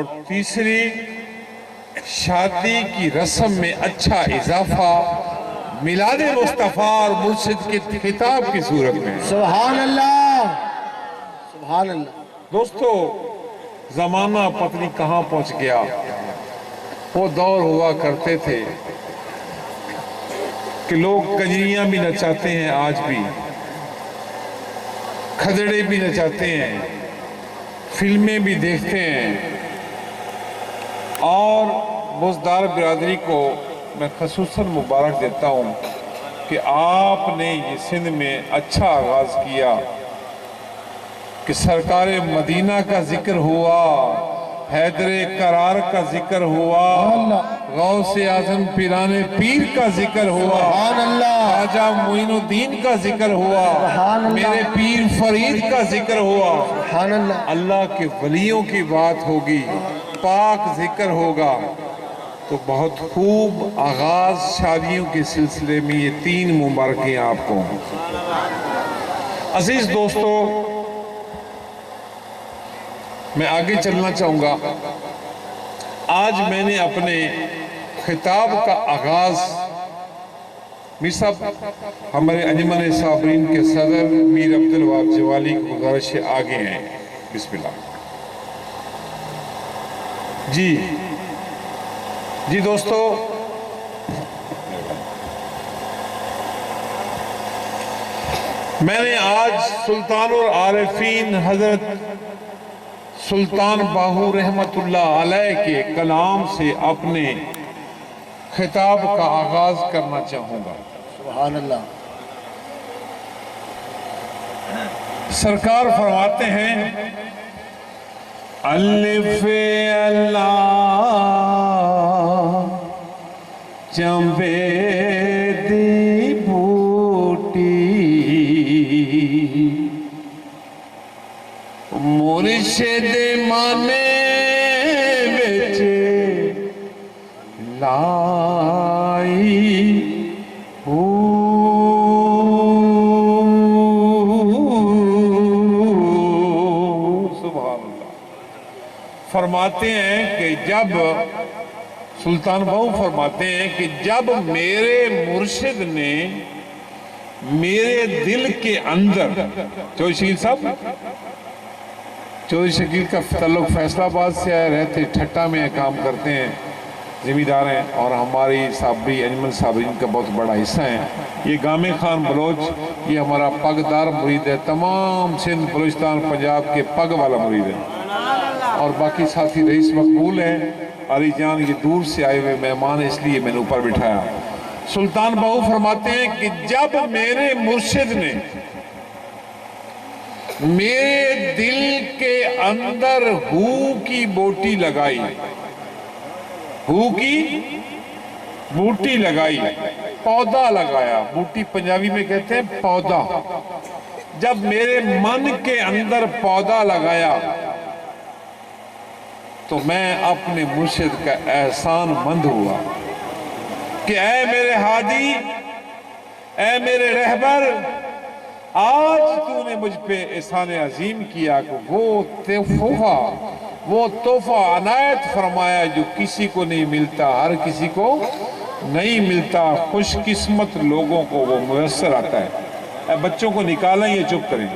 اور تیسری شادی کی رسم میں اچھا اضافہ میلاد مصطفیٰ اور مرشد کے خطاب کی صورت میں۔ سبحان اللہ، سبحان اللہ۔ دوستو زمانہ پتہ نہیں کہاں پہنچ گیا۔ وہ دور ہوا کرتے تھے کہ لوگ کجریاں بھی نچاتے ہیں، آج بھی کھدڑے بھی نچاتے ہیں، فلمیں بھی دیکھتے ہیں، اور بزدار برادری کو میں خصوصاً مبارک دیتا ہوں کہ آپ نے یہ سندھ میں اچھا آغاز کیا کہ سرکار مدینہ کا ذکر ہوا، حیدر قرار کا ذکر ہوا، غوث اعظم پیران پیر کا ذکر ہوا، سبحان اللہ، خواجہ معین الدین کا ذکر ہوا، سبحان اللہ، میرے پیر فرید کا ذکر ہوا۔ سبحان اللہ۔ اللہ کے ولیوں کی بات ہوگی، پاک ذکر ہوگا، تو بہت خوب آغاز شادیوں کے سلسلے میں یہ 3 مبارکیں آپ کو۔ عزیز دوستو، میں آگے چلنا چاہوں گا۔ آج میں نے اپنے خطاب کا آغاز میر صاحب ہمارے انجمن صابرین کے صدر میر عبدالوہاب جوالی کی گزارش سے آگے ہیں۔ بسم اللہ۔ جی دوستو، میں نے آج سلطان العارفین حضرت سلطان باہو رحمت اللہ علیہ کے کلام سے اپنے خطاب کا آغاز کرنا چاہوں گا۔ سبحان اللہ۔ سرکار فرماتے ہیں، الف اللہ چمبے دی بوٹی مرشد مانے بچے لائی سبحان اللہ۔ فرماتے ہیں کہ جب سلطان بہو فرماتے ہیں کہ جب میرے مرشد نے میرے دل کے اندر، چودھری شکیل صاحب، چودھری شکیل کا تعلق فیصل آباد سے آئے، رہتے ٹھٹا میں کام کرتے ہیں، زمیندار ہیں، اور ہماری صابری انجمن صابرین کا بہت بڑا حصہ ہیں۔ یہ گامے خان بلوچ، یہ ہمارا پگدار مرید ہے، تمام سندھ بلوچستان پنجاب کے پگ والا مرید ہے، اور باقی ساتھی رئیس مقبول ہیں۔ علی جان یہ دور سے آئے ہوئے مہمان، اس لیے میں نے اوپر بٹھایا۔ سلطان بہو فرماتے ہیں کہ جب میرے مرشد نے میرے دل کے اندر ہو کی بوٹی لگائی، ہو کی بوٹی لگائی، پودا لگایا، بوٹی پنجابی میں کہتے ہیں پودا، جب میرے من کے اندر پودا لگایا تو میں اپنے مرشد کا احسان مند ہوا کہ اے میرے ہادی، اے میرے رہبر، آج تو نے مجھ پہ احسان عظیم کیا کہ وہ تحفہ عنایت فرمایا جو کسی کو نہیں ملتا، ہر کسی کو نہیں ملتا، خوش قسمت لوگوں کو وہ میسر آتا ہے۔ اے بچوں کو نکالیں، یہ چپ کریں۔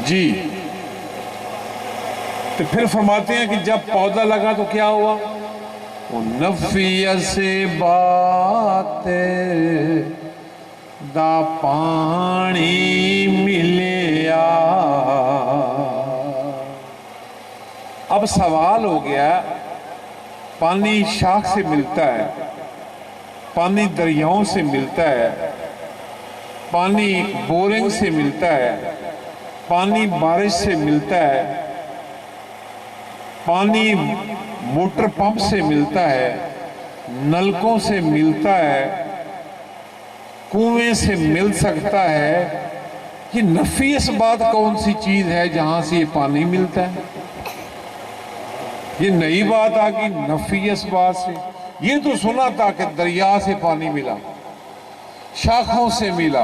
جی، تو پھر فرماتے ہیں کہ جب پودا لگا تو کیا ہوا؟ نفی سے بات دا پانی ملیا۔ اب سوال ہو گیا، پانی شاخ سے ملتا ہے، پانی دریاؤں سے ملتا ہے، پانی بورنگ سے ملتا ہے، پانی بارش سے ملتا ہے، پانی موٹر پمپ سے ملتا ہے، نلکوں سے ملتا ہے، کنویں سے مل سکتا ہے۔ یہ نفیس بات کون سی چیز ہے جہاں سے یہ پانی ملتا ہے؟ یہ نئی بات آ گئی نفیس بات سے۔ یہ تو سنا تھا کہ دریا سے پانی ملا، شاخوں سے ملا،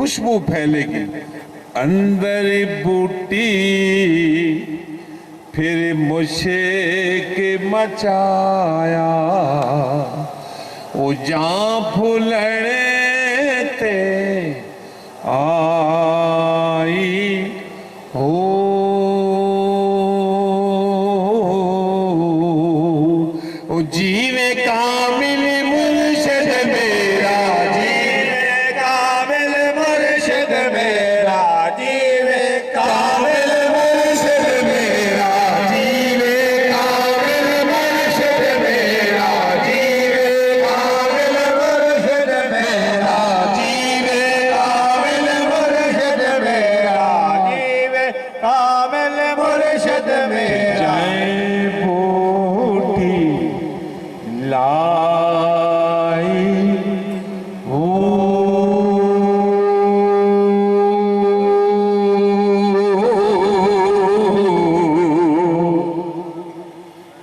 خوشبو پھیلے گی. اندر بوٹی پھر مشک مچایا او جان پھلنے تے آئی ہو او جیوے کامل مرشد میرا جیوے کامل مرشد میرا جیوے کامل مرشد میرا جیوے کامل مرشد میرا جیوے کامل مرشد میرا جیوے کامل مرشد میرا جیوے کامل مرشد میرا بوٹی لائی ہو.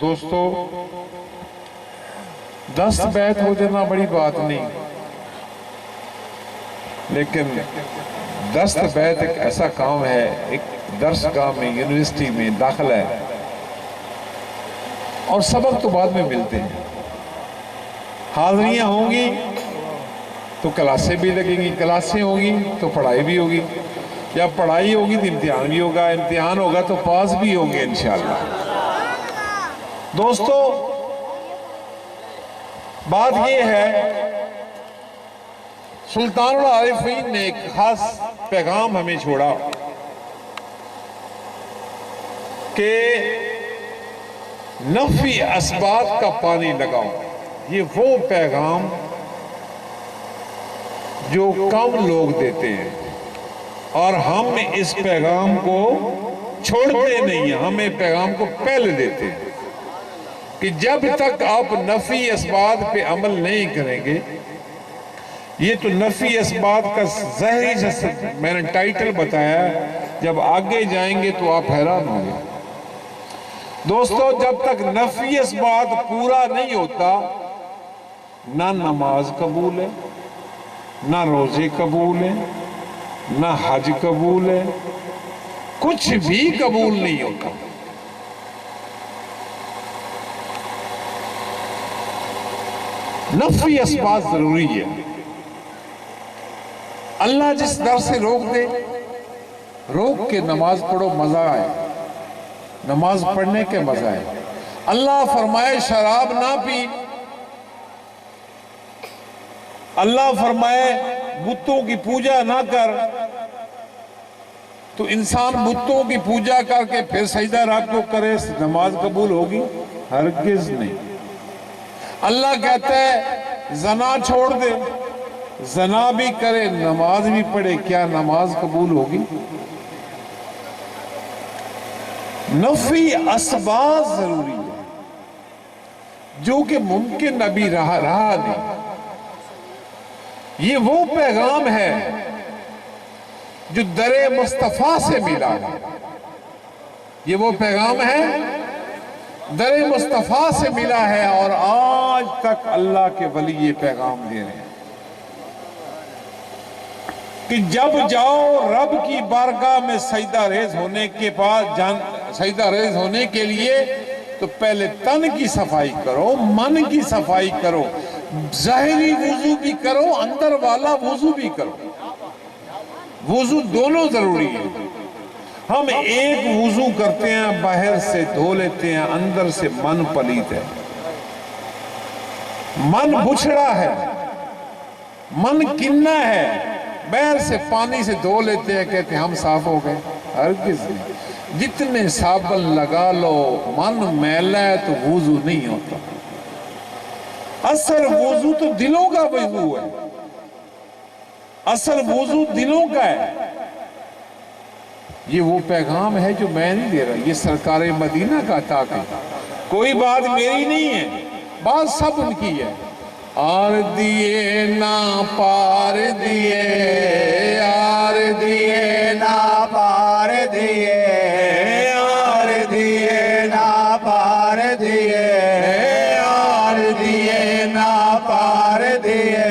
دوستو 10 بیت ہو جانا بڑی بات نہیں، لیکن 10 بیت ایک ایسا کام ہے، ایک درس گاہ میں یونیورسٹی میں داخلہ ہے، اور سبق تو بعد میں ملتے ہیں. حاضریاں ہوں گی تو کلاسیں بھی لگیں گی، کلاسیں ہوں گی تو پڑھائی بھی ہوگی، یا پڑھائی ہوگی تو امتحان بھی ہوگا، امتحان ہوگا تو پاس بھی ہوں گے انشاءاللہ. دوستو بات یہ ہے، سلطان العارفین نے ایک خاص پیغام ہمیں چھوڑا کہ نفی اسباب کا پانی لگاؤ. یہ وہ پیغام جو کم لوگ دیتے ہیں، اور ہم اس پیغام کو چھوڑتے نہیں ہیں، ہم اس پیغام کو پہلے دیتے ہیں کہ جب تک آپ نفی اسباب پہ عمل نہیں کریں گے، یہ تو نفی اسباب کا ظاہری میں نے ٹائٹل بتایا، جب آگے جائیں گے تو آپ حیران ہوں گے. دوستو جب تک نفی اسباب پورا نہیں ہوتا، نہ نماز قبول ہے، نہ روزے قبول ہے، نہ حج قبول ہے، کچھ بھی قبول نہیں ہوتا. نفی اسباب ضروری ہے. اللہ جس در سے روک دے، روک کے نماز پڑھو، مزہ آئے، نماز پڑھنے کے مزہ آئے. اللہ فرمائے شراب نہ پی، اللہ فرمائے بتوں کی پوجا نہ کر، تو انسان بتوں کی پوجا کر کے پھر سجدہ رات کو کرے، نماز قبول ہوگی؟ ہرگز نہیں. اللہ کہتا ہے زنا چھوڑ دے، زنا بھی کرے، نماز بھی پڑھے، کیا نماز قبول ہوگی؟ نفی اسباب ضروری ہے جو کہ ممکن ابھی رہا نہیں. یہ وہ پیغام ہے جو در مصطفیٰ سے ملا ہے. یہ وہ پیغام ہے در مصطفیٰ سے ملا ہے، اور آج تک اللہ کے ولی یہ پیغام دے رہے ہیں کہ جب جاؤ رب کی بارگاہ میں سجدہ ریز ہونے کے بعد سجدہ ریز ہونے کے لیے تو پہلے تن کی صفائی کرو، من کی صفائی کرو، ظاہری وضو بھی کرو، اندر والا وضو بھی کرو. وضو دونوں ضروری ہے. ہم ایک وضو کرتے ہیں، باہر سے دھو لیتے ہیں، اندر سے من پلیت ہے، من بچھڑا ہے، من کنا ہے. باہر سے پانی سے دھو لیتے ہیں، کہتے ہیں ہم صاف ہو گئے. ہرگز نہیں. جتنے صابن لگا لو، من میلا ہے تو وضو نہیں ہوتا. اصل وضو تو دلوں کا وضو ہے، اصل وضو دلوں کا ہے. یہ وہ پیغام ہے جو میں نہیں دے رہا، یہ سرکار مدینہ کا عطا ہے. کوئی بات میری نہیں ہے، بات سب ان کی ہے. آر دیے نا پار دیے، آر دیے نا پار دیے، آر دیے نا پار دیے، آر دیے نا پار دیے.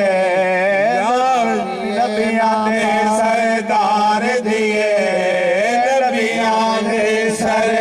نبیاں نے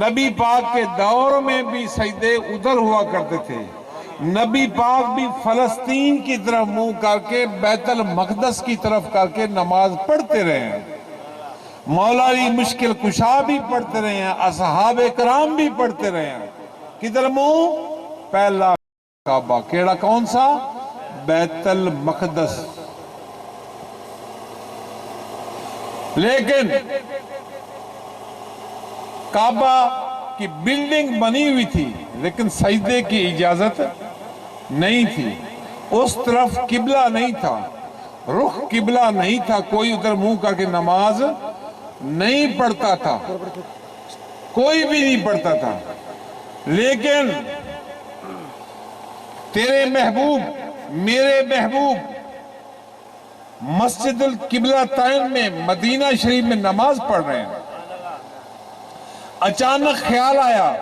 نبی پاک کے دور میں بھی سجدے ادھر ہوا کرتے تھے. نبی پاک بھی فلسطین کی طرف منہ کر کے بیت المقدس کی طرف کر کے نماز پڑھتے رہے ہیں. مولا علی مشکل کشا بھی پڑھتے رہے ہیں, اصحاب کرام بھی پڑھتے رہے ہیں. کدھر منہ؟ پہلا کعبہ. کیڑا کون سا؟ بیت المقدس. لیکن کعبہ کی بلڈنگ بنی ہوئی تھی لیکن سجدے کی اجازت نہیں تھی. اس طرف قبلہ نہیں تھا, رخ قبلہ نہیں تھا, کوئی ادھر منہ کر کے نماز نہیں پڑھتا تھا, کوئی بھی نہیں پڑھتا تھا. لیکن تیرے محبوب, میرے محبوب مسجد القبلہ تین میں مدینہ شریف میں نماز پڑھ رہے ہیں. اچانک خیال آیا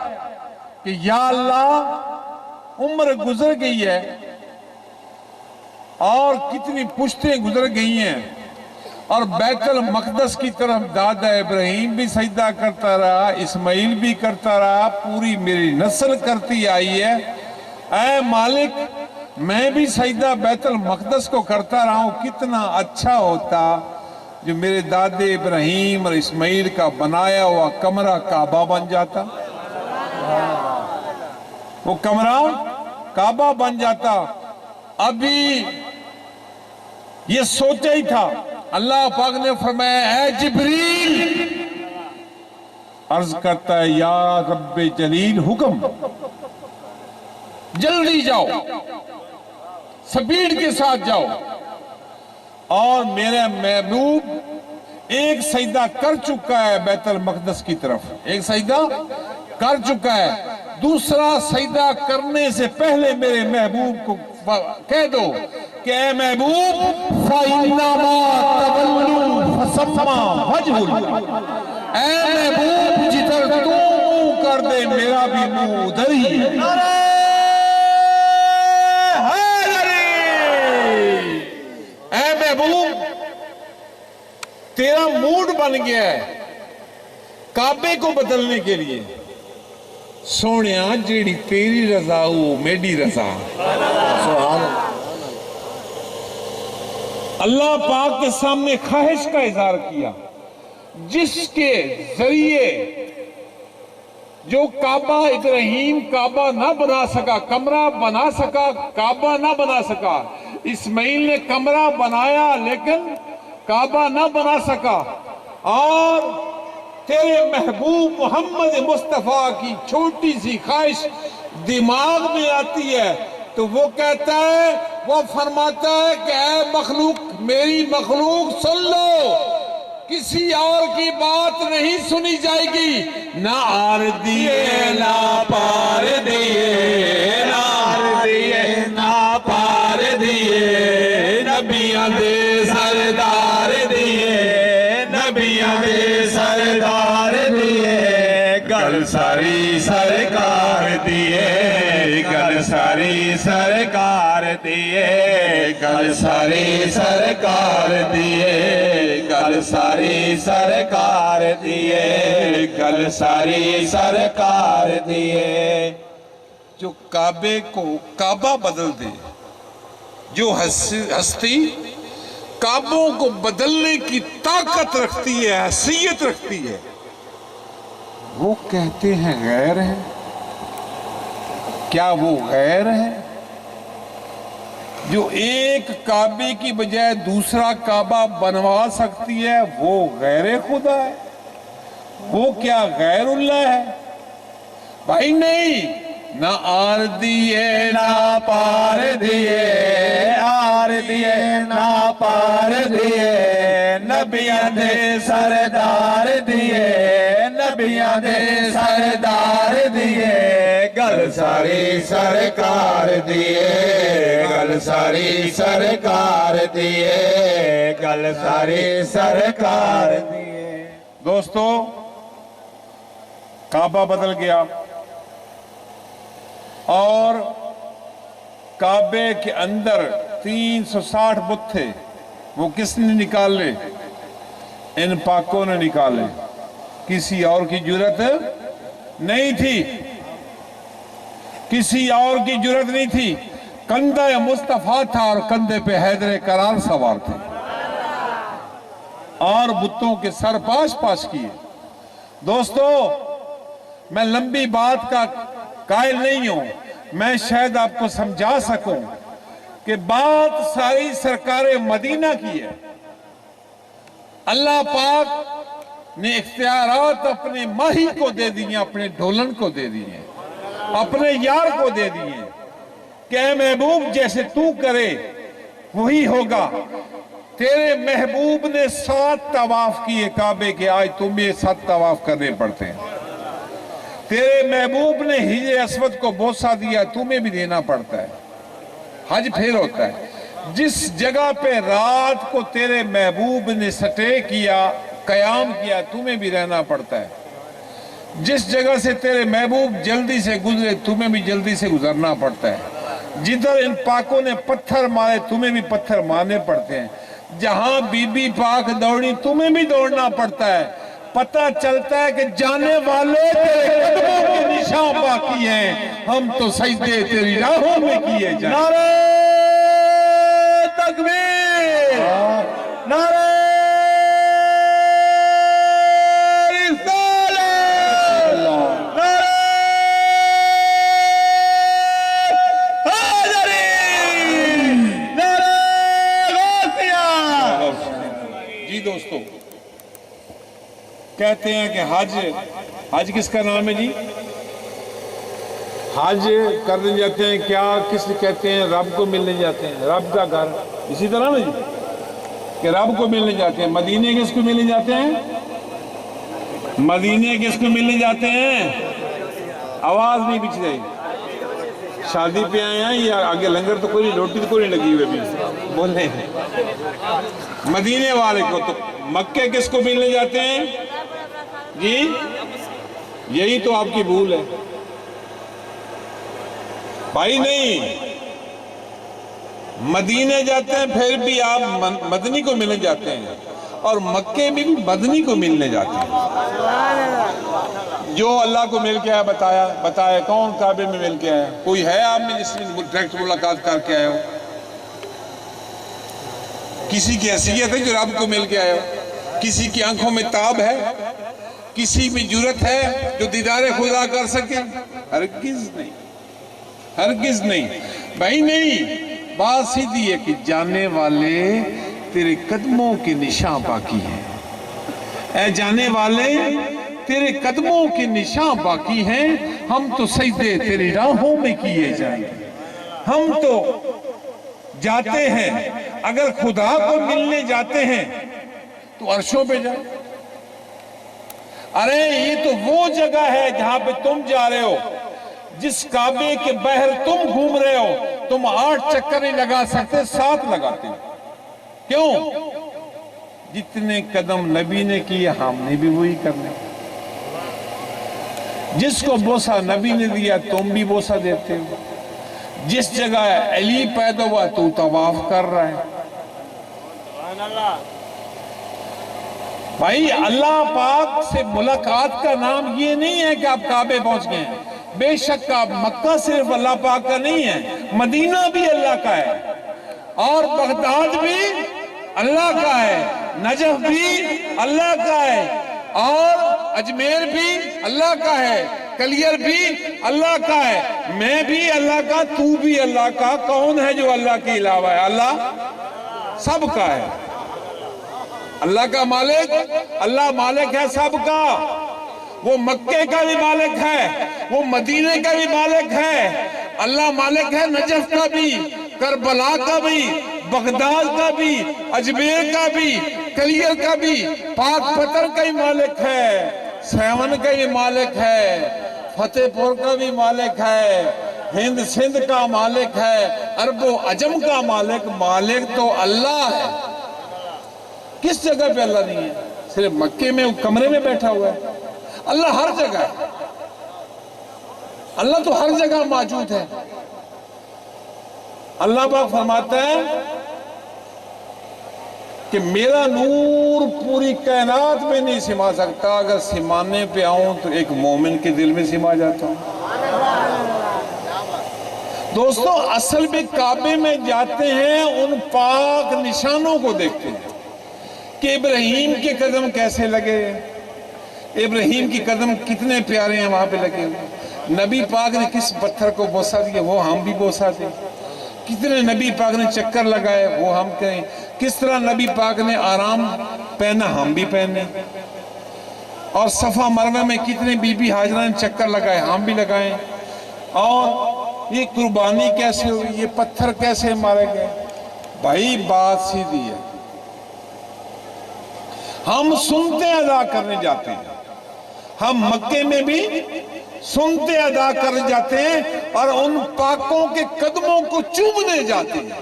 کہ یا اللہ عمر گزر گئی ہے اور کتنی پشتیں گزر گئی ہیں اور بیت المقدس کی طرف دادا ابراہیم بھی سجدہ کرتا رہا, اسماعیل بھی کرتا رہا, پوری میری نسل کرتی آئی ہے. اے مالک میں بھی سجدہ بیت المقدس کو کرتا رہا ہوں, کتنا اچھا ہوتا جو میرے دادے ابراہیم اور اسماعیل کا بنایا ہوا کمرہ کعبہ بن جاتا, وہ کمرہ کعبہ بن جاتا. ابھی یہ سوچا ہی تھا, اللہ پاک نے فرمایا اے جبریل, عرض کرتا ہے یا رب جلیل حکم, جلدی جاؤ, سپیڈ کے ساتھ جاؤ. اور میرا محبوب ایک سجدہ کر چکا ہے بیت المقدس کی طرف, ایک سجدہ کر چکا ہے. دوسرا سجدہ کرنے سے پہلے میرے محبوب کو کہہ دو کہ اے محبوب فَإِنَّمَا تَوَلُّوا فَثَمَّ وَجْهُ اللَّهِ, اے محبوب جدھر تو منہ کر دے میرا بھی منہ ادھر ہی ہے. اے محبوب تیرا موڈ بن گیا ہے کعبے کو بدلنے کے لیے. سونیا جیڑی تیری رضا ہو میری رضا. سبحان اللہ پاک کے سامنے خواہش کا اظہار کیا جس کے ذریعے جو کعبہ ابراہیم کعبہ نہ بنا سکا, کمرہ بنا سکا, کعبہ نہ بنا سکا. اسماعیل نے کمرہ بنایا لیکن کعبہ نہ بنا سکا. اور تیرے محبوب محمد مصطفیٰ کی چھوٹی سی خواہش دماغ میں آتی ہے تو وہ کہتا ہے, وہ فرماتا ہے کہ اے مخلوق, میری مخلوق سن لو, کسی اور کی بات نہیں سنی جائے گی. نہ آر دیے نہ پار دیے, نہ آر دیے نہ پار دیے, نبیاں دے سردار دیے, نبیاں دے سردار دیے, گل ساری سرکار دیے, گل ساری سرکار دیے, گل ساری سرکار دیے, گل ساری سرکار دیے, گل ساری سرکار دیے. جو کعبے کو کعبہ بدل دے, جو ہستی کعبوں کو بدلنے کی طاقت رکھتی ہے, حیثیت رکھتی ہے, وہ کہتے ہیں غیر ہے. کیا وہ غیر ہے جو ایک کعبے کی بجائے دوسرا کعبہ بنوا سکتی ہے؟ وہ غیر خدا ہے؟ وہ کیا غیر اللہ ہے؟ بھائی نہیں. نہ آر دیے نہ پار دیے, آر دیے نہ پار دیے, نبیاں دے سردار دیے, نبیاں دے سردار دیے, گل ساری سرکار دیے, گل ساری سرکار دیے, گل ساری سرکار دیے. دوستو کعبہ بدل گیا اور کعبے کے اندر 360 بت تھے. وہ کس نے نکالے؟ ان پاکوں نے نکالے, کسی اور کی جرت نہیں تھی، کسی اور کی جرت نہیں تھی، کندھا مصطفیٰ تھا اور کندھے پہ حیدر کرار سوار تھے، اور بتوں کے سر پاش پاش کیے۔ دوستو، میں لمبی بات کا قائل نہیں ہوں، میں شاید آپ کو سمجھا سکوں کہ بات ساری سرکار مدینہ کی ہے۔ اللہ پاک نے اختیارات اپنے ماہی کو دے دیے، اپنے ڈھولن کو دے دیے، اپنے یار کو دے دیے کہ اے محبوب جیسے تو کرے وہی ہوگا۔ تیرے محبوب نے 7 طواف کیے کعبے کے، آج تمہیں 7 طواف کرنے پڑتے ہیں۔ تیرے محبوب نے حجر اسود کو بوسہ دیا، تمہیں بھی دینا پڑتا ہے۔ حج پھر ہوتا ہے۔ جس جگہ پہ رات کو تیرے محبوب نے سٹے کیا، قیام کیا، تمہیں بھی رہنا پڑتا ہے۔ جس جگہ سے تیرے محبوب جلدی سے گزرے، تمہیں بھی جلدی سے گزرنا پڑتا ہے۔ جدھر ان پاکوں نے پتھر مارے، تمہیں بھی پتھر مارنے پڑتے ہیں۔ جہاں بی بی پاک دوڑی، تمہیں بھی دوڑنا پڑتا ہے۔ پتہ چلتا ہے کہ جانے والے تیرے قدموں کے نشان باقی ہیں، ہم تو سجدے تیری راہوں میں کیے جائیں۔ نعرہ تکبیر، نعرہ رسالت، نعرہ حیدری، نعرہ غوثیہ۔ جی دوستو، کہتے ہیں کہ حج کس کا نام ہے جی؟ حج کرنے جاتے ہیں، کیا کس کہتے ہیں؟ رب کو ملنے جاتے ہیں، رب کا گھر، اسی طرح نا جی کہ رب کو ملنے جاتے ہیں۔ مدینے کس کو ملنے جاتے ہیں؟ مدینے کس کو ملنے جاتے ہیں؟ آواز نہیں پچھ رہی، شادی پہ آئے ہیں یا آگے لنگر تو کوئی روٹی تو کوئی نہیں لگی ہوئی ابھی بولے مدینے والے کو۔ تو مکے کس کو ملنے جاتے ہیں جی؟ یہی تو آپ کی بھول ہے بھائی، نہیں مدینے جاتے ہیں پھر بھی آپ مدنی کو ملنے جاتے ہیں، اور مکے میں بھی مدنی کو ملنے جاتے ہیں۔ جو اللہ کو مل کے آیا بتایا کون کعبے میں مل کے آیا؟ کوئی ہے آپ میں جس میں ڈائریکٹ ملاقات کر کے آئے ہو؟ کسی کی حیثیت ہے جو رب کو مل کے آئے ہو؟ کسی کی آنکھوں میں تاب ہے؟ کسی میں جرت ہے جو دیدار خدا کر سکے؟ ہرگز نہیں، ہرگز نہیں بھائی، نہیں۔ بات سیدھی ہے کہ جانے والے تیرے قدموں کے نشان باقی ہیں، اے جانے والے تیرے قدموں کے نشان باقی ہیں، ہم تو سجدے تیری راہوں میں کیے جائیں گے۔ ہم تو جاتے ہیں، اگر خدا کو ملنے جاتے ہیں تو عرشوں پہ جائیں۔ ارے یہ تو وہ جگہ ہے جہاں پہ تم جا رہے ہو، جس کعبے کے بہر تم گھوم رہے ہو، تم 8 چکر نہیں لگا سکتے، 7 لگاتے ہیں۔ کیوں؟ جتنے قدم نبی نے کیے ہم نے بھی وہی کرنے۔ جس کو بوسہ نبی نے دیا تم بھی بوسہ دیتے ہو۔ جس جگہ علی پیدا ہوا تو طواف کر رہا ہے۔ بھائی اللہ پاک سے ملاقات کا نام یہ نہیں ہے کہ آپ کعبے پہنچ گئے ہیں۔ بے شک آپ مکہ صرف اللہ پاک کا نہیں ہے، مدینہ بھی اللہ کا ہے، اور بغداد بھی اللہ کا ہے، نجف بھی اللہ کا ہے، اور اجمیر بھی اللہ کا ہے، کلیر بھی اللہ کا ہے، میں بھی اللہ کا، تو بھی اللہ کا۔ کون ہے جو اللہ کے علاوہ ہے؟ اللہ سب کا ہے۔ اللہ کا مالک، اللہ مالک ہے سب کا۔ وہ مکے کا بھی مالک ہے، وہ مدینے کا بھی مالک ہے۔ اللہ مالک ہے نجف کا بھی، کربلا کا بھی، بغداد کا بھی، اجمیر کا بھی، کلیر کا بھی، پاک پتر کا بھی مالک ہے، سیون کا بھی مالک ہے، فتح پور کا بھی مالک ہے، ہند سندھ کا مالک ہے، عرب و عجم کا مالک۔ مالک تو اللہ ہے۔ کس جگہ پہ اللہ نہیں ہے؟ صرف مکے میں کمرے میں بیٹھا ہوا ہے؟ اللہ ہر جگہ ہے، اللہ تو ہر جگہ موجود ہے۔ اللہ پاک فرماتا ہے کہ میرا نور پوری کائنات میں نہیں سما سکتا، اگر سمانے پہ آؤں تو ایک مومن کے دل میں سما جاتا ہوں۔ دوستو اصل میں کعبے میں جاتے ہیں ان پاک نشانوں کو دیکھتے ہیں کہ ابراہیم کے قدم کیسے لگے، ابراہیم کے قدم کتنے پیارے ہیں وہاں پہ لگے ہوئے، نبی پاک نے کس پتھر کو بوسہ دیا وہ ہم بھی بوسہ دیں، کتنے نبی پاک نے چکر لگائے وہ ہم کہیں، کس طرح نبی پاک نے آرام پہنا ہم بھی پہنے، اور صفا مروہ میں کتنے بی بی حاجرہ نے چکر لگائے ہم بھی لگائیں، اور یہ قربانی کیسے ہوئی، یہ پتھر کیسے مارے گئے۔ بھائی بات سیدھی ہے، ہم سنتے ادا کرنے جاتے ہیں، ہم مکے میں بھی سنتے ادا کرنے جاتے ہیں اور ان پاکوں کے قدموں کو چومنے جاتے ہیں۔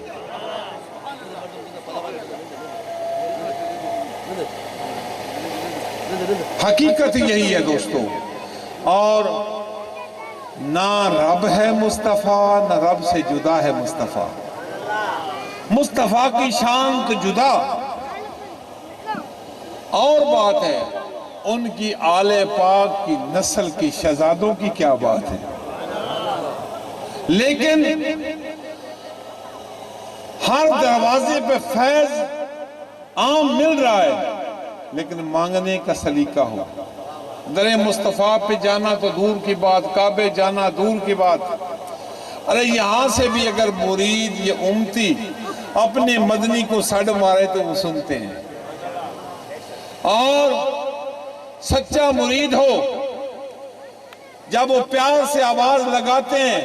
حقیقت یہی ہے دوستو، اور نہ رب ہے مصطفیٰ، نہ رب سے جدا ہے مصطفیٰ۔ مصطفیٰ کی شان تو جدا اور بات ہے، ان کی آل پاک کی نسل کی شہزادوں کی کیا بات ہے، لیکن ہر دروازے پہ فیض عام مل رہا ہے، لیکن مانگنے کا سلیقہ ہو۔ در مصطفیٰ پہ جانا تو دور کی بات، کعبے جانا دور کی بات، ارے یہاں سے بھی اگر مرید یا امتی اپنے مدنی کو سڑ مارے تو وہ سنتے ہیں، اور سچا مرید ہو جب وہ پیار سے آواز لگاتے ہیں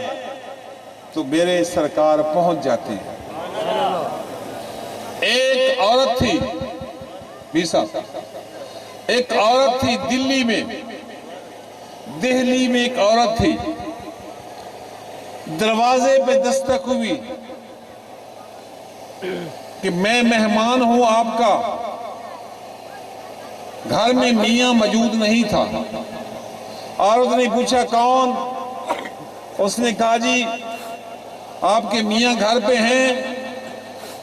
تو میرے سرکار پہنچ جاتے ہیں۔ ایک عورت تھی ایک عورت تھی دہلی میں ایک عورت تھی، دروازے پہ دستک ہوئی کہ میں مہمان ہوں آپ کا، گھر میں میاں موجود نہیں تھا۔ عورت نے پوچھا کون؟ اس نے کہا جی آپ کے میاں گھر پہ ہیں۔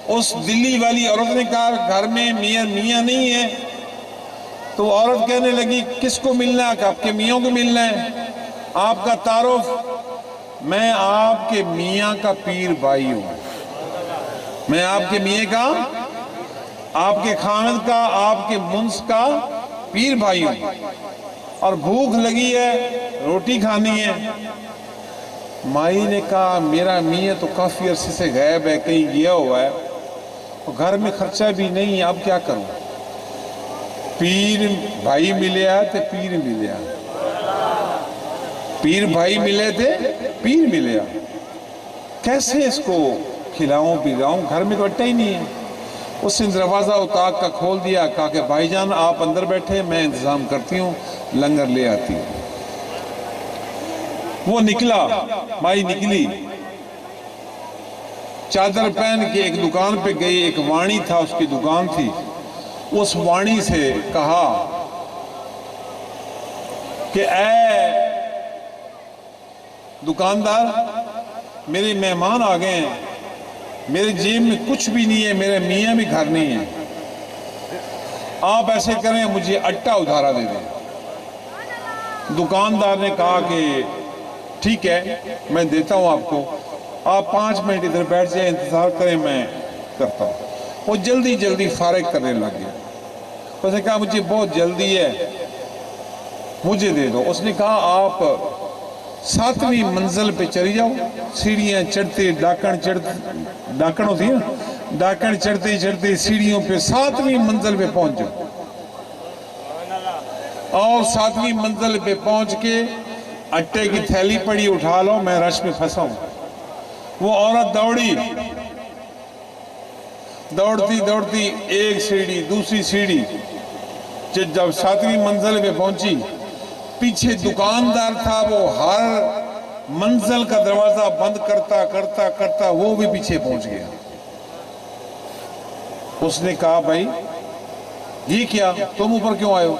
اس دلی والی عورت نے کہا گھر میں میاں نہیں ہے۔ تو عورت کہنے لگی کس کو ملنا ہے؟ کہ آپ کے میاں کو ملنا ہے۔ آپ کا تعارف؟ میں آپ کے میاں کا پیر بھائی ہوں، میں آپ کے میاں کا، آپ کے خامد کا، آپ کے منس کا پیر بھائی ہوں، اور بھوک لگی ہے، روٹی کھانی ہے۔ مائی نے کہا میرا میاں تو کافی عرصے سے غائب ہے، کہیں گیا ہوا ہے، گھر میں خرچہ بھی نہیں ہے، اب کیا کروں؟ پیر بھائی ملے آتے پیر ملے آتے، پیر بھائی ملے تھے پیر ملے آتے، کیسے اس کو کھلاؤں پلاؤں، گھر میں تو اٹھا ہی نہیں ہے۔ اس نے دروازہ اتاق کا کھول دیا، کہا کہ بھائی جان آپ اندر بیٹھے، میں انتظام کرتی ہوں، لنگر لے آتی ہوں۔ وہ نکلا، مائی نکلی، چادر پہن کے ایک دکان پہ گئی، ایک وانی تھا اس کی دکان تھی، اس وانی سے کہا کہ اے دکاندار میرے مہمان آ گئے ہیں، میرے جیب میں کچھ بھی نہیں ہے، میرے میاں بھی گھر نہیں ہے، آپ ایسے کریں مجھے اٹا ادھارا دے دیں۔ دکاندار نے کہا کہ ٹھیک ہے میں دیتا ہوں آپ کو، آپ 5 منٹ ادھر بیٹھ جائیں، انتظار کریں، میں کرتا ہوں۔ وہ جلدی جلدی فارغ کرنے لگ گیا۔ اس نے کہا مجھے بہت جلدی ہے، مجھے دے دو۔ اس نے کہا آپ 7ویں منزل پہ چلی جاؤ، سیڑھیاں چڑھتے ڈاکن ہوتی ہے نا، ڈاکن چڑھتے چڑھتے سیڑھیوں پہ 7ویں منزل پہ پہنچ جاؤ، اور 7ویں منزل پہ پہنچ کے اٹے کی تھیلی پڑی اٹھا لو، میں رش میں پھنسا ہوں۔ وہ عورت دوڑتی ایک سیڑھی دوسری سیڑھی، جب 7ویں منزل پہ پہنچی، پیچھے دکاندار تھا، وہ ہر منزل کا دروازہ بند کرتا وہ بھی پیچھے پہنچ گیا۔ اس نے کہا بھائی یہ کیا، تم اوپر کیوں آئے ہو؟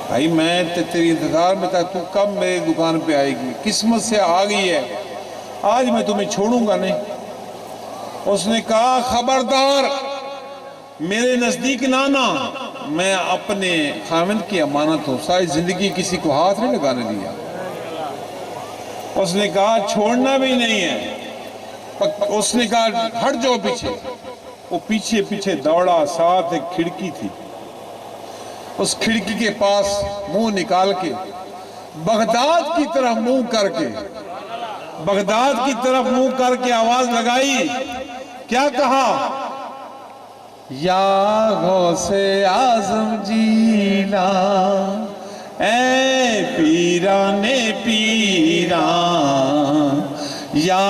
بھائی میں تیری انتظار میں تھا، تو کب میری دکان پہ آئے گی، قسمت سے آ گئی ہے، آج میں تمہیں چھوڑوں گا نہیں۔ اس نے کہا خبردار، میرے نزدیک لانا، میں اپنے خاوند کی امانت ہوں، ساری زندگی کسی کو ہاتھ نہیں لگانے دیا۔ اس نے کہا چھوڑنا بھی نہیں ہے، اس نے کہا ہٹ جاؤ پیچھے۔ وہ پیچھے پیچھے دوڑا، ساتھ ایک کھڑکی تھی، اس کھڑکی کے پاس منہ نکال کے بغداد کی طرف منہ کر کے بغداد کی طرف منہ کر کے آواز لگائی، کیا کہا؟ یا غوث اعظم جینا اے پیران پیران، یا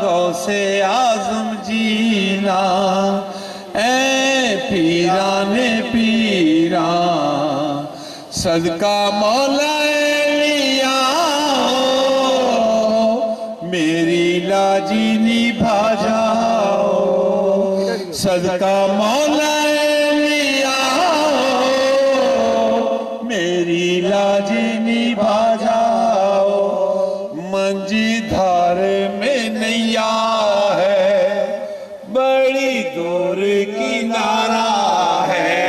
غوث اعظم جینا اے پیران پیران، صدقہ مولا لیا میری لاجی نبھا جاؤ، صدقہ مولا لیا میری لاجی نبھا جاؤ، منجی دھار میں نیا ہے بڑی دور کنارہ ہے،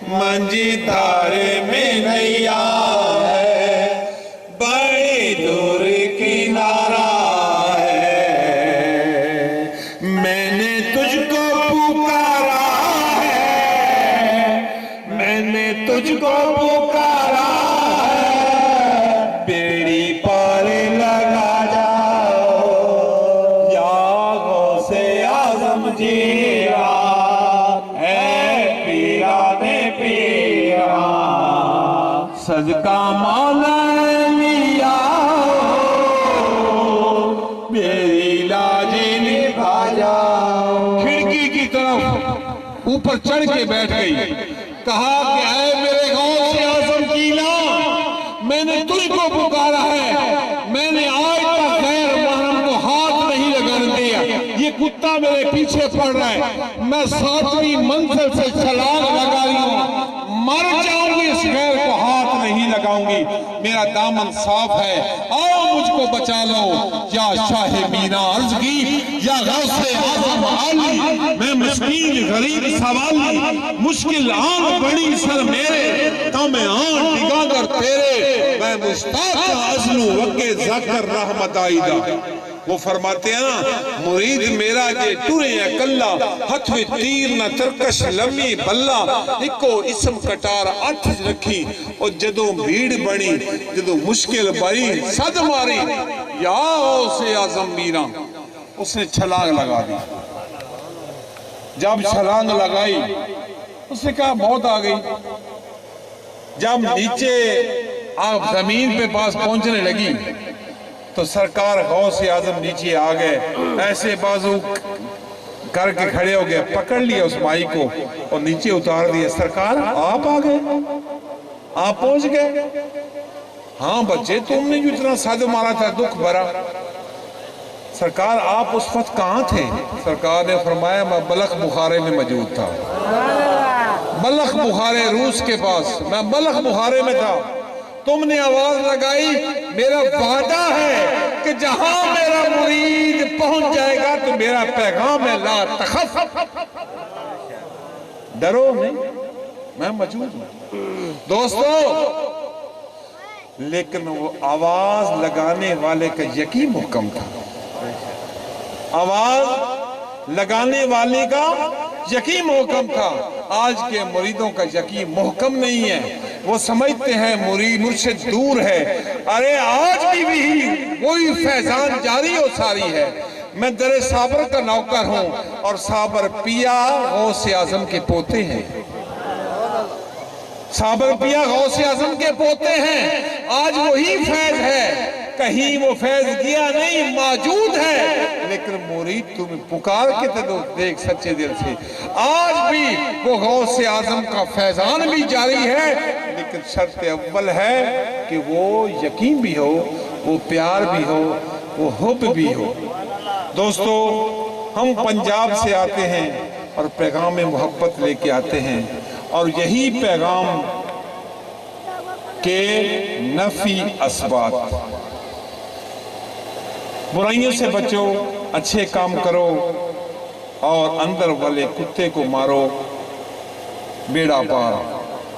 منجی دھار میں نیا ہے بڑی دور کنارہ ہے، میں نے تجھ کو پکارا ہے، میں نے تجھ کو پکارا ہے، بیڑی پار لگا جاؤ، یا غوث اعظم جینا اے پیران پیران، صدقہ مولا لیا میری لاج نبھا جاؤ۔ کھڑکی کی طرف اوپر چڑھ کے بیٹھ گئی، کہا کہ اے میرے غوث اعظم جینا، میں نے تجھ کو پکارا ہے، میں نے آج تک غیر محرم کو ہاتھ نہیں لگانے دیا، یہ کتا میرے پیچھے پڑ رہا ہے، میں 7ویں منزل سے چھلانگ لگا رہی ہوں، مر جاؤں گی، اس غیر کو ہاتھ نہیں لگاؤں گی، میرا دامن صاف ہے، آؤ مجھ کو بچا لو، یا شاہ مینا عرض کی، یا غوث اعظم عالی، میں مسکین غریب سوالی، مشکل آن بڑی سر میرے، تم آن ڈگا کر تیرے، میں مشتاق ازلو وقت ذکر رحمت آئیدہ۔ وہ فرماتے ہیں نا، مرید میرا جے ٹورے اکلا، ہتھوے تیر نہ ترکش لمی بلا، ایکو اسم کٹار 8 رکھی، اور جدوں بھیڑ بڑی، جدوں مشکل بڑی، صد ماری، یا غوث اعظم میرا، اس نے چھلانگ لگا دی۔ جب چھلانگ لگائی، اس نے کہا موت آ گئی۔ جب نیچے آپ زمین پہ پاس پہنچنے لگی تو سرکار غوث اعظم نیچے آ گئے، ایسے بازو کر کے کھڑے ہو گئے، پکڑ لیا اس مائی کو اور نیچے اتار دیا، سرکار آپ آ گئے، آپ پہنچ گئے؟ ہاں بچے، تم نے جو اتنا صد مارا تھا دکھ بھرا، سرکار آپ اس وقت کہاں تھے؟ سرکار نے فرمایا میں بلخ بخارے میں موجود تھا، بلخ بخارے روس کے پاس، میں بلخ بخارے میں تھا، تم نے آواز لگائی، میرا وعدہ ہے کہ جہاں میرا مرید پہنچ جائے گا تو میرا پیغام ہے لا تخف، ڈرو نہیں، میں موجود ہوں۔ دوستو، لیکن وہ آواز لگانے والے کا یقین محکم تھا، آواز لگانے والے کا یقین محکم تھا۔ آج کے مریدوں کا یقین محکم نہیں ہے، وہ سمجھتے ہیں مرید مرشد دور ہے، ارے آج بھی وہی فیضان جاری و ساری ہے۔ میں در صابر کا نوکر ہوں اور صابر پیا غوث اعظم کے پوتے ہیں، صابر پیا غوث اعظم کے پوتے ہیں، آج وہی فیض ہے، کہیں وہ فیض گیا نہیں، موجود ہے، لیکن مرید تمہیں پکار کے تو دیکھ سچے دل سے، آج بھی وہ غوث اعظم کا فیضان بھی جاری ہے، لیکن شرط اول ہے کہ وہ یقین بھی ہو، وہ پیار بھی ہو، وہ حب بھی ہو۔ دوستو، ہم پنجاب سے آتے ہیں اور پیغام محبت لے کے آتے ہیں، اور یہی پیغام کے نفی اثبات، برائیوں سے بچو، اچھے کام کرو، اور اندر والے کتے کو مارو بیڑا پار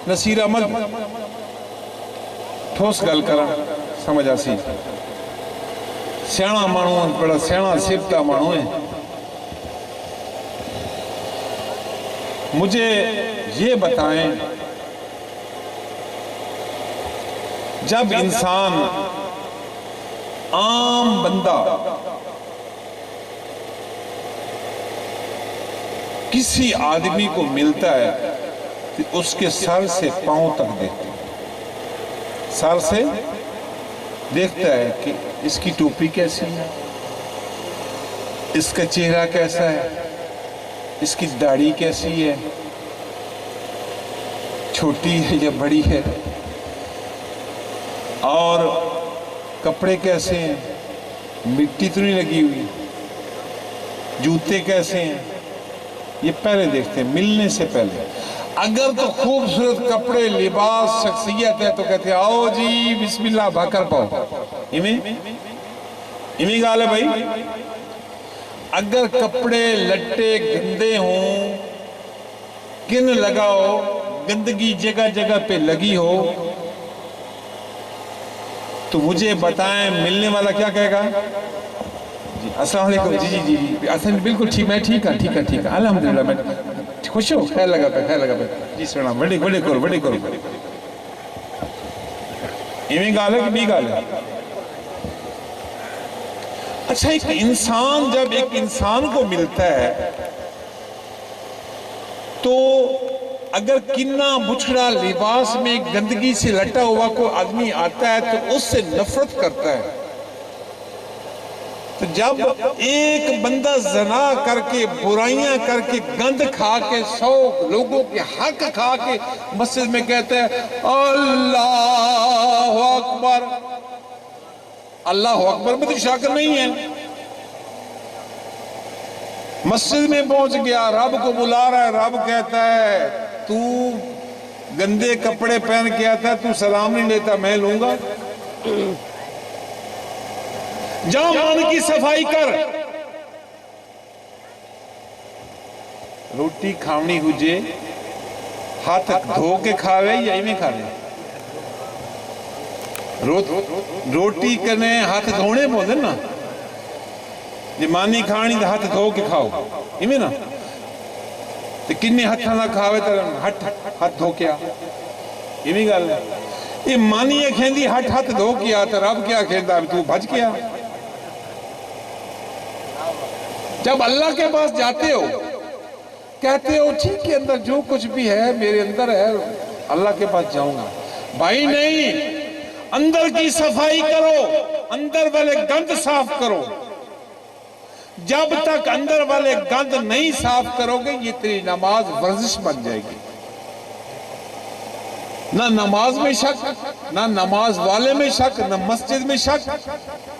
نصیر احمد ٹھوس گل کرا سمجھ آسی سیانا مانو بڑا سیانا سیبتا مانو ہے مجھے یہ بتائیں جب انسان عام بندہ کسی آدمی کو ملتا ہے تو اس کے سر سے پاؤں تک دیکھتا ہے سر سے دیکھتا ہے کہ اس کی ٹوپی کیسی ہے اس کا چہرہ کیسا ہے اس کی داڑھی کیسی ہے چھوٹی ہے یا بڑی ہے اور کپڑے کیسے ہیں مٹی تو نہیں لگی ہوئی جوتے کیسے ہیں یہ پہلے دیکھتے ہیں ملنے سے پہلے اگر تو خوبصورت کپڑے لباس شخصیت ہے تو کہتے ہیں آؤ جی بسم اللہ بھاکر پاؤ امی گال ہے بھائی اگر کپڑے لٹے گندے ہوں کن لگاؤ گندگی جگہ جگہ پہ لگی ہو تو مجھے بتائیں ملنے والا کیا کہے گا جی السلام علیکم جی جی جی اصل بالکل ٹھیک میں ٹھیک ہے الحمدللہ میں خوش ہو خیر لگا پہ جی سنا بڑی کرو ایویں گال ہے کہ بھی گال ہے اچھا ایک انسان جب ایک انسان کو ملتا ہے تو اگر کنہ بچھڑا لباس میں گندگی سے لٹا ہوا کوئی آدمی آتا ہے تو اس سے نفرت کرتا ہے تو جب ایک بندہ زنا کر کے برائیاں کر کے گند کھا کے 100 لوگوں کے حق کھا کے مسجد میں کہتا ہے اللہ اکبر اللہ اکبر میں تو شاکر نہیں ہے مسجد میں پہنچ گیا رب کو بلا رہا ہے رب کہتا ہے تو گندے کپڑے پہن کے آتا ہے تو سلام نہیں لیتا میں لوں گا جا من کی صفائی کر روٹی کھاونی ہوجے ہاتھ دھو کے کھاوے یا ایویں کھاوے روٹی کرنے ہاتھ دھونے بولے نا جی مانی کھانی تو ہاتھ دھو کے کھاؤ ایویں نا تو کنے ہاتھ نہ کھاوے تو ہاتھ دھو کے آ ایویں گل ہے یہ مانی یہ کھیندی ہاتھ دھو کے آ تو رب کیا کھیندا تو بھج کے آ جب اللہ کے پاس جاتے ہو کہتے ہو ٹھیک ہے اندر جو کچھ بھی ہے میرے اندر ہے اللہ کے پاس جاؤں گا بھائی نہیں اندر کی صفائی کرو اندر والے گند صاف کرو جب تک اندر والے گند نہیں صاف کرو گے یہ تیری نماز ورزش بن جائے گی نہ نماز میں شک نہ نماز والے میں شک نہ مسجد میں شک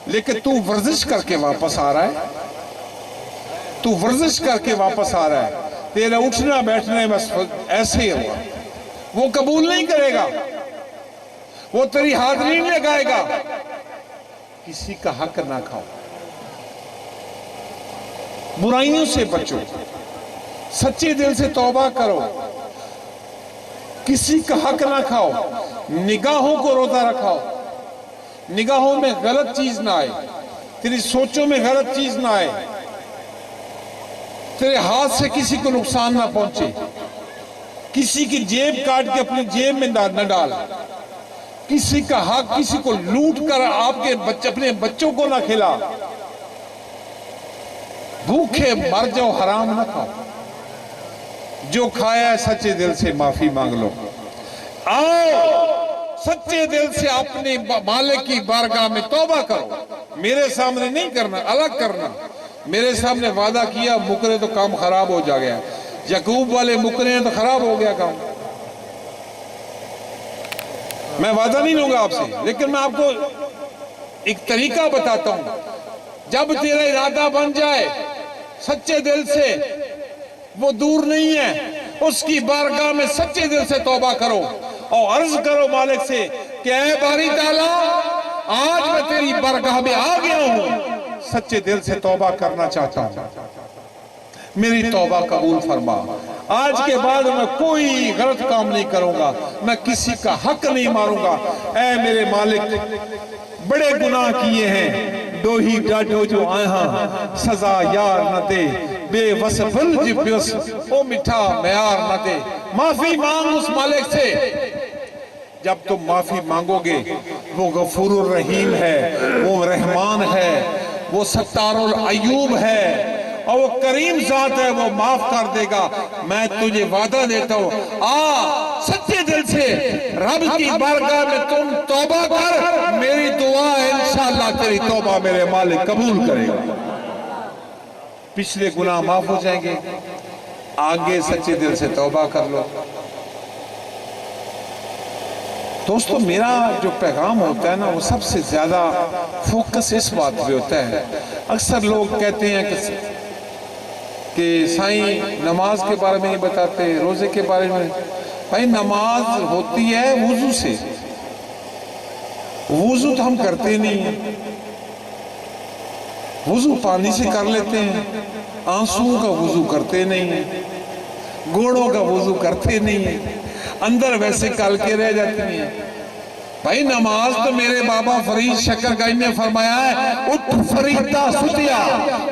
لیکن تو ورزش کر کے واپس آ رہا ہے تو ورزش کر کے واپس آ رہا ہے تیرا اٹھنا بیٹھنے بس ایسے ہی ہوا وہ قبول نہیں کرے گا وہ تیری حاضری نہیں لگائے گا کسی کا حق نہ کھاؤ برائیوں سے بچو سچے دل سے توبہ کرو کسی کا حق نہ کھاؤ نگاہوں کو روزہ رکھاؤ نگاہوں میں غلط چیز نہ آئے تیری سوچوں میں غلط چیز نہ آئے تیرے ہاتھ سے کسی کو نقصان نہ پہنچے کسی کی جیب کاٹ کے اپنی جیب میں نہ ڈال کسی کا حق کسی کو لوٹ کر آپ کے اپنے بچوں کو نہ کھلا بھوکے مر جاؤ حرام نہ کھاؤ جو کھایا ہے سچے دل سے معافی مانگ لو آؤ سچے دل سے اپنے مالک کی بارگاہ میں توبہ کرو میرے سامنے نہیں کرنا الگ کرنا میرے سامنے وعدہ کیا مکرے تو کام خراب ہو جا گیا یعقوب والے مکرے ہیں تو خراب ہو گیا کام میں وعدہ نہیں لوں گا آپ سے لیکن میں آپ کو ایک طریقہ بتاتا ہوں جب تیرا ارادہ بن جائے سچے دل سے وہ دور نہیں ہے اس کی بارگاہ میں سچے دل سے توبہ کرو اور عرض کرو مالک سے کہ اے باری تعالیٰ آج میں تیری بارگاہ میں آ گیا ہوں سچے دل سے توبہ کرنا چاہتا ہوں میری توبہ قبول فرما، آج کے بعد میں کوئی غلط کام نہیں کروں گا، میں کسی کا حق نہیں ماروں گا۔ اے میرے مالک، بڑے گناہ کیے ہیں، دو ہی ڈاڈو جو آئے ہاں، سزا یار نہ دے، بے وس بل جی بیس، او مٹھا میار نہ دے۔ معافی مانگ اس مالک سے، جب تم معافی مانگو گے، وہ غفور الرحیم ہے، وہ رحمان ہے، وہ ستار العیوب ہے، اور وہ کریم ذات ہے، وہ معاف کر دے گا۔ میں تجھے وعدہ دیتا ہوں، سچے دل سے رب کی بارگاہ میں تم توبہ کر، میری دعا ہے انشاءاللہ تیری توبہ میرے مالک قبول کرے گا، پچھلے گناہ معاف ہو جائیں گے۔ آگے سچے دل سے توبہ کر لو۔ دوستو، میرا جو پیغام ہوتا ہے نا، وہ سب سے زیادہ فوکس اس بات پہ ہوتا ہے۔ اکثر لوگ کہتے ہیں کہ سائیں نماز کے بارے میں نہیں بتاتے، روزے کے بارے میں۔ بھائی، نماز ہوتی ہے وضو سے، وضو تو ہم کرتے نہیں ہیں، وضو پانی سے کر لیتے ہیں، آنسوؤں کا وضو کرتے نہیں ہیں، گوڑوں کا وضو کرتے نہیں ہیں، اندر ویسے کل کے رہ جاتی ہیں۔ بھائی، نماز تو میرے بابا فرید شکرگائی نے فرمایا ہے، اٹھ فریدہ ستیا،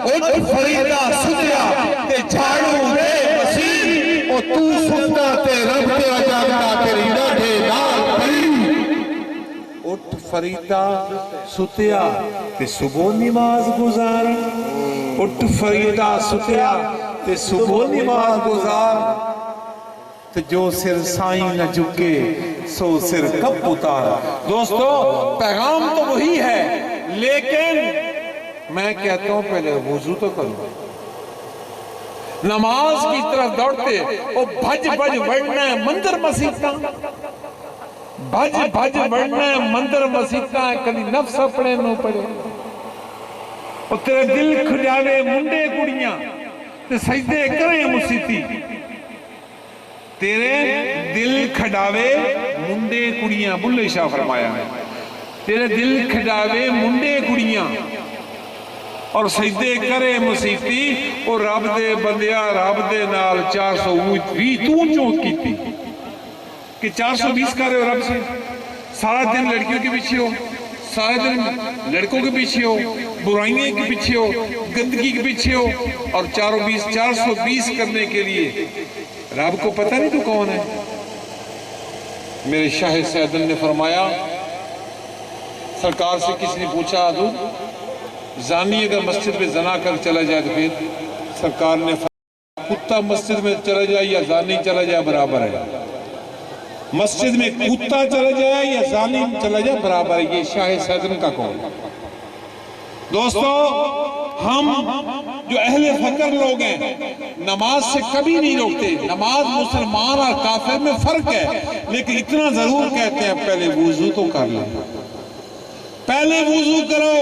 اٹھ فریدہ ستیا، تے جھاڑو دے مسیح، او تو ستا تے رب تے اجاگتا تیری ڈاڈے نال پڑی۔ اٹھ فریدہ ستیا تے صبح نماز گزار، اٹھ فریدہ ستیا تے صبح نماز گزار، تو جو سر سائیں نہ جھکے سو سر کب اتار۔ دوستو، پیغام تو وہی ہے، لیکن میں کہتا ہوں پہلے وضو تو کرو۔ نماز کی طرف دوڑتے وہ بھج بھج بڑھنا ہے مندر مسیطہ، بھج بھج بڑھنا ہے مندر مسیطہ، کبھی نفس اپنے نو پڑے، اور تیرے دل کھجاوے منڈے کڑیاں تے سجدے کریں مسیطی، تیرے دل کھڈاوے منڈے کڑیاں، بلے شاہ فرمایا ہے، تیرے دل کھڈاوے منڈے کڑیاں اور سجدے کرے مسیطی، اور رب دے بندیا رب دے نال 420 تو چوت کی تھی کہ 420 کر رہے ہو رب سے، سارا دن لڑکیوں کے پیچھے ہو، سارے دن لڑکوں کے پیچھے ہو، برائیوں کے پیچھے ہو، گندگی کے پیچھے ہو، اور 420 کرنے کے لیے رب کو پتہ نہیں تو کون ہے۔ میرے شاہ سیدن نے فرمایا، سرکار سے کسی نے پوچھا، حضور زانی اگر مسجد میں زنا کر چلا جائے تو پھر؟ سرکار نے فرمایا، کتا مسجد میں چلا جائے یا زانی چلا جائے برابر ہے، مسجد میں کتا چلا جائے یا زانی چلا جائے برابر ہے۔ یہ شاہ سیدن کا قول۔ دوستو، ہم جو اہل فکر لوگ ہیں نماز سے کبھی نہیں روکتے۔ نماز مسلمان اور کافر میں فرق ہے، لیکن اتنا ضرور کہتے ہیں پہلے وضو تو کر لیں، پہلے وضو کرو،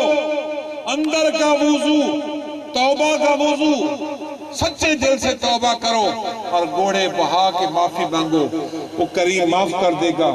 اندر کا وضو، توبہ کا وضو، سچے دل سے توبہ کرو اور گوڑے بہا کے معافی مانگو، وہ کریم معاف کر دے گا۔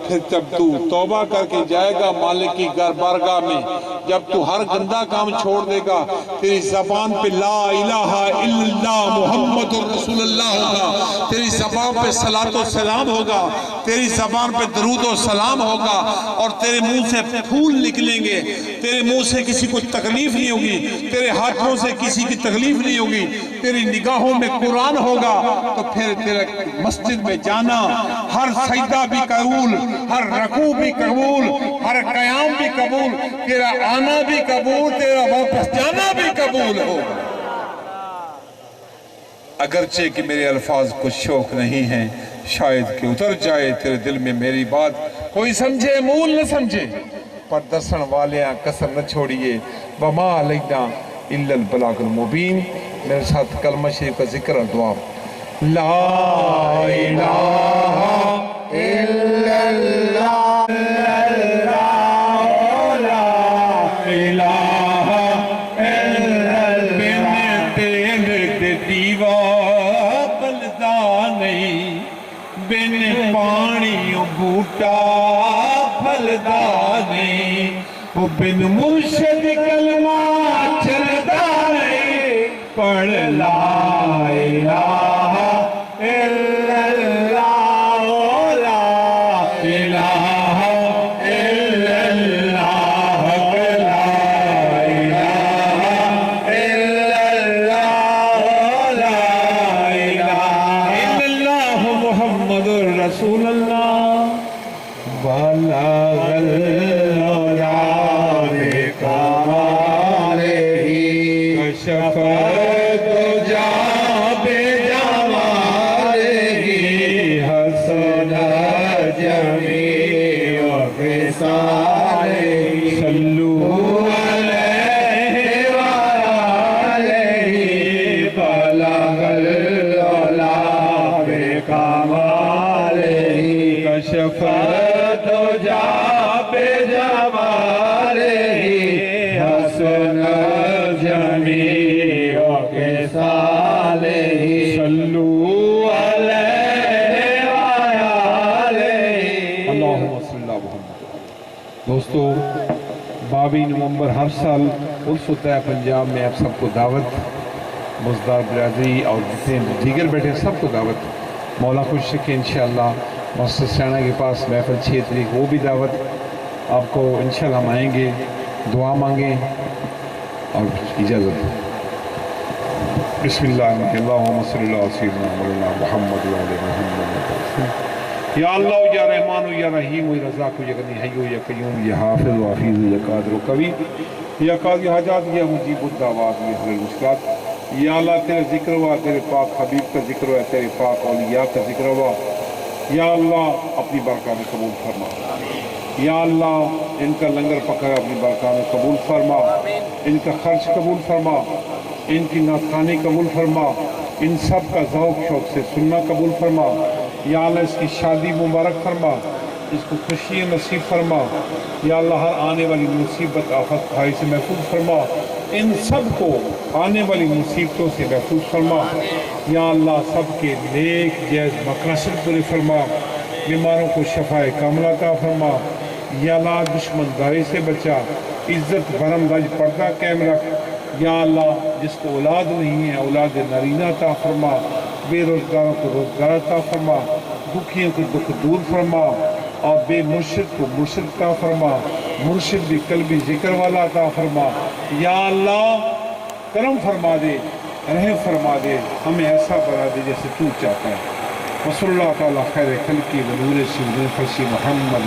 پھر جب تو توبہ کر کے جائے گا مالک کی بارگاہ میں، جب تو ہر گندہ کام چھوڑ دے گا، تیری زبان پہ لا الہ الا اللہ محمد رسول اللہ ہوگا، تیری زبان پہ صلاۃ و سلام ہوگا، تیری زبان پہ درود و سلام ہوگا، اور تیرے منہ سے پھول نکلیں گے، تیرے منہ سے کسی کو تکلیف نہیں ہوگی، تیرے ہاتھوں سے کسی کی تکلیف نہیں ہوگی، تیری نگاہوں میں قرآن ہوگا، تو پھر تیرے مسجد میں جانا، ہر سجدہ بھی قبول، ہر رکوع بھی قبول، ہر قیام بھی قبول، تیرا آنا بھی قبول، تیرا واپس جانا بھی قبول ہو۔ اگرچہ کہ میرے الفاظ کو شوق نہیں ہیں، شاید کہ اتر جائے تیرے دل میں میری بات، کوئی سمجھے مول نہ سمجھے، پر دسن والیاں کسر نہ چھوڑیے، وما علینا الا البلاغ المبین۔ میرے ساتھ کلمہ شریف کا ذکر اور دعا۔ لا الہ الا اللہ، لا الہ الا اللہ، بن تیرے دیوا بلدا نہیں، بن پانی بوٹا پھلدا نہیں، وہ بن مرشد کلمہ چلدا نہیں، پڑھ لا الہ الا اللہ لا الہ الا اللہ لا الہ الا اللہ لا الہ الا اللہ محمد رسول اللہ بلغ العلا بکمالہ کشف الدجی بجمالہ حسن جمیع خصالہ صلوا علیہ وآلہ بلغ العلا بکمالہ کشف الدجی بجمالہ حسن جمیع خصالہ صلوا علیہ وآلہ اللہم صلی اللہ محمد۔ دوستو 22 نومبر ہر سال عرس ہوتا ہے پنجاب میں، آپ سب کو دعوت، مزدار برادری اور جتنے دیگر بیٹھے ہیں سب کو دعوت۔ مولا خوش رکھے انشاءاللہ۔ مسجد سیانہ کے پاس محفل 6 تاریخ، وہ بھی دعوت آپ کو انشاءاللہ ہم آئیں گے، دعا مانگیں اور اجازت دیں۔ بسم اللہ الرحمن الرحیم، اللہم صلی اللہ علیہ وسلم محمد وعلی محمد۔ یا اللہ یا رحمان یا رحیم یا رزاق یا غنی حی یا قیوم یا حافظ و حفیظ یا قادر و قوی یا قاضی حاجات یا مجیب الدعوات یا حل المشکلات۔ یا اللہ تیرے ذکر ہوا، تیرے پاک حبیب کا ذکر ہوا، تیرے پاک اولیاء کا ذکر ہوا، یا اللہ اپنی برکات میں قبول فرما۔ یا اللہ ان کا لنگر پکا اپنی برکات میں قبول فرما، ان کا خرچ قبول فرما، ان کی نعتخوانی قبول فرما، ان سب کا ذوق شوق سے سننا قبول فرما۔ یا اللہ اس کی شادی مبارک فرما، اس کو خوشی نصیب فرما۔ یا اللہ ہر آنے والی مصیبت آفت بھائی سے محفوظ فرما، ان سب کو آنے والی مصیبتوں سے محفوظ فرما۔ یا اللہ سب کے نیک جائز مقاصد پورے فرما، بیماروں کو شفائے کاملہ عطا فرما۔ یا اللہ دشمن داری سے بچا، عزت برم راج پردہ قائم رکھ۔ یا اللہ جس کو اولاد نہیں ہے اولاد نرینہ عطا فرما، بے روزگاروں کو روزگار عطا فرما، دکھیوں کو دکھ دور فرما، اور بے مرشد کو مرشد عطا فرما، مرشد بھی قلبی ذکر والا عطا فرما۔ یا اللہ کرم فرما دے، رحم فرما دے، ہمیں ایسا بنا دے جیسے تو چاہتا ہے۔ وصلی اللہ تعالیٰ خیر خلقی ونور سیدنا فرشی محمد